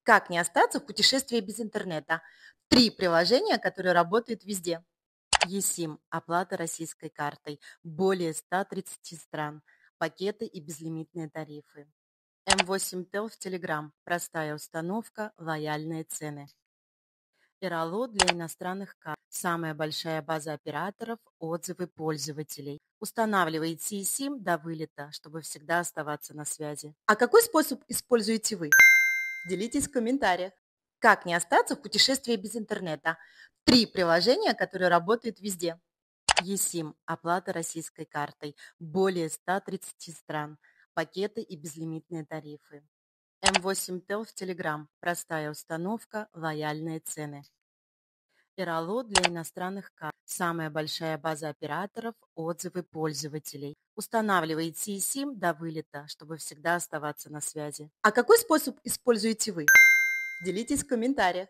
Как не остаться в путешествии без интернета? 3 приложения, которые работают везде. eSIM – оплата российской картой. Более 130 стран. Пакеты и безлимитные тарифы. М8 Tel в Telegram. Простая установка, лояльные цены. Ирало для иностранных карт. Самая большая база операторов, отзывы пользователей. Устанавливайте eSIM до вылета, чтобы всегда оставаться на связи. А какой способ используете вы? Делитесь в комментариях. Как не остаться в путешествии без интернета? 3 приложения, которые работают везде. eSIM – оплата российской картой. Более 130 стран. Пакеты и безлимитные тарифы. М8 Tel в Telegram. Простая установка, лояльные цены. Ирало для иностранных карт. Самая большая база операторов, отзывы пользователей. Устанавливайте eSIM до вылета, чтобы всегда оставаться на связи. А какой способ используете вы? Делитесь в комментариях.